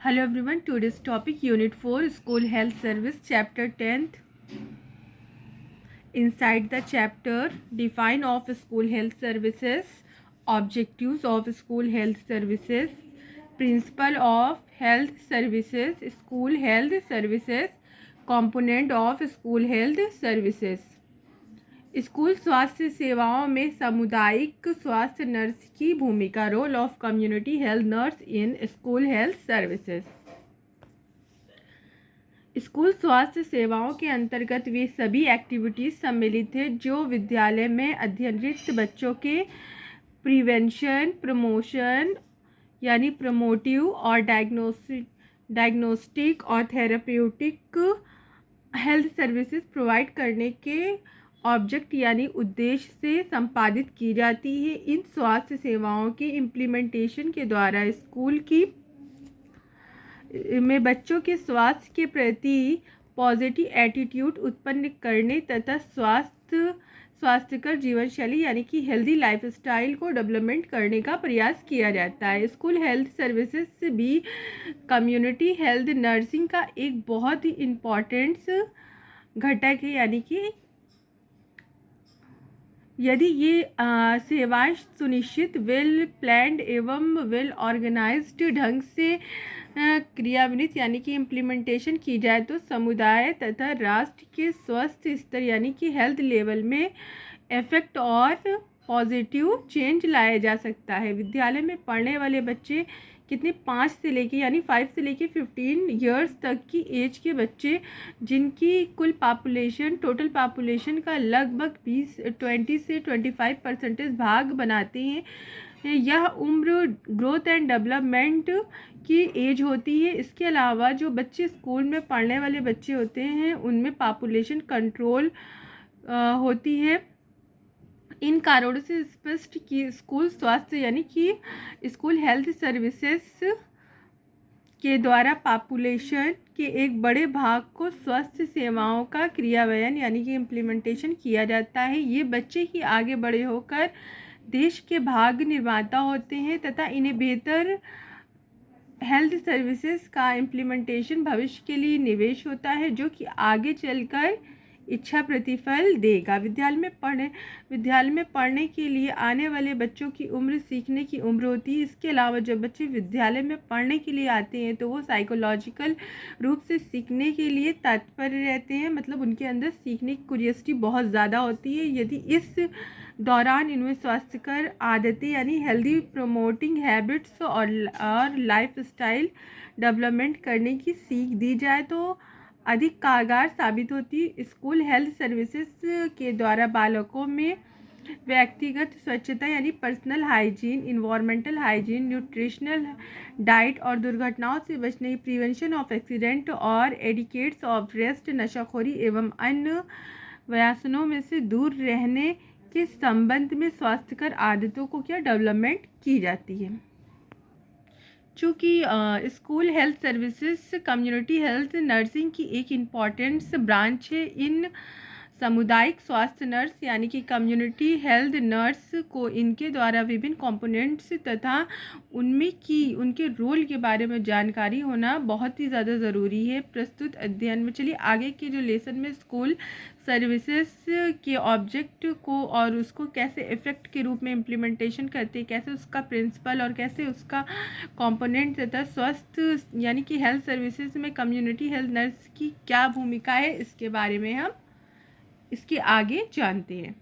Hello everyone, today's topic Unit 4 School Health Service Chapter 10th. Inside the chapter, define of school health services, objectives of school health services, principle of health services, school health services, component of school health services. School स्वास्थ्य सेवाओं में सामुदायिक स्वास्थ्य nurse की भूमिका, role of community health nurse in school health services. स्कूल स्वास्थ्य सेवाओं के अंतर्गत वे सभी एक्टिविटीज़ सम्मिलित हैं जो विद्यालय में अध्ययनरत बच्चों के प्रिवेंशन, प्रमोशन यानी प्रमोटिव और डायग्नोस्टिक और थेराप्यूटिक हेल्थ सर्विसेज प्रोवाइड करने के ऑब्जेक्ट यानी उद्देश्य से संपादित की जाती है। इन स्वास्थ्य सेवाओं के इम्प्लीमेंटेशन के द्वारा स्कूल की में बच्चों के स्वास्थ्य के प्रति पॉजिटिव एटीट्यूड उत्पन्न करने तथा स्वास्थ्यकर जीवन शैली यानी कि हेल्दी लाइफस्टाइल को डेवलपमेंट करने का प्रयास किया जाता है। स्कूल हेल्थ सर्विसेज भी कम्युनिटी हेल्थ नर्सिंग का एक बहुत ही इम्पॉर्टेंट घटक है, यानी कि यदि ये सेवाएं सुनिश्चित, वेल प्लान्ड एवं वेल ऑर्गेनाइज्ड ढंग से क्रियान्वित यानी कि इम्प्लीमेंटेशन की जाए तो समुदाय तथा राष्ट्र के स्वास्थ्य स्तर यानी कि हेल्थ लेवल में इफेक्ट और पॉजिटिव चेंज लाया जा सकता है। विद्यालय में पढ़ने वाले बच्चे कितने 5 से लेके यानी 5 से लेके 15 इयर्स तक की एज के बच्चे, जिनकी कुल पॉपुलेशन टोटल पॉपुलेशन का लगभग 20 से 25% भाग बनाते हैं। यह उम्र ग्रोथ एंड डेवलपमेंट की एज होती है। इसके अलावा जो बच्चे स्कूल में पढ़ने वाले बच्चे होते हैं उनमें पॉपुलेशन कंट्रोल होती है। इन कारणों से स्पष्ट कि स्कूल स्वास्थ्य यानी कि स्कूल हेल्थ सर्विसेज के द्वारा पॉपुलेशन के एक बड़े भाग को स्वास्थ्य सेवाओं का क्रियान्वयन यानी कि इम्प्लीमेंटेशन किया जाता है। ये बच्चे ही आगे बड़े होकर देश के भाग्य निर्माता होते हैं तथा इन्हें बेहतर हेल्थ सर्विसेज का इम्प्लीमेंटेशन भविष्य के लिए निवेश होता है जो कि आगे चलकर इच्छा प्रतिफल देगा। विद्यालय में पढ़ने के लिए आने वाले बच्चों की उम्र सीखने की उम्र होती है। इसके अलावा जब बच्चे विद्यालय में पढ़ने के लिए आते हैं तो वो साइकोलॉजिकल रूप से सीखने के लिए तत्पर रहते हैं, मतलब उनके अंदर सीखने की क्यूरियोसिटी बहुत ज़्यादा होती है। यदि इस दौरान इनमें स्वास्थ्यकर आदतें यानी हेल्दी प्रोमोटिंग हैबिट्स और लाइफ स्टाइल डेवलपमेंट करने की सीख दी जाए तो अधिक कारगर साबित होती। स्कूल हेल्थ सर्विसेज के द्वारा बालकों में व्यक्तिगत स्वच्छता यानी personal hygiene, environmental hygiene, nutritional diet और दुर्घटनाओं से बचने, प्रिवेंशन ऑफ एक्सीडेंट और एडिकेट्स ऑफ रेस्ट, नशाखोरी एवं अन्य व्यसनों में से दूर रहने के संबंध में स्वास्थ्यकर आदतों को डेवलपमेंट की जाती है। चूँकि school health services community health nursing की एक इम्पॉर्टेंट ब्रांच है, इन सामुदायिक स्वास्थ्य नर्स यानी कि कम्युनिटी हेल्थ नर्स को इनके द्वारा विभिन्न कंपोनेंट्स तथा उनके रोल के बारे में जानकारी होना बहुत ही ज़्यादा ज़रूरी है। प्रस्तुत अध्ययन में चलिए आगे के जो लेसन में स्कूल सर्विसेज के ऑब्जेक्ट को और उसको कैसे इफेक्ट के रूप में इम्प्लीमेंटेशन करते, कैसे उसका प्रिंसिपल और कैसे उसका कंपोनेंट तथा स्वास्थ्य यानी कि हेल्थ सर्विसेज में कम्युनिटी हेल्थ नर्स की क्या भूमिका है, इसके बारे में हम इसके आगे जानते हैं।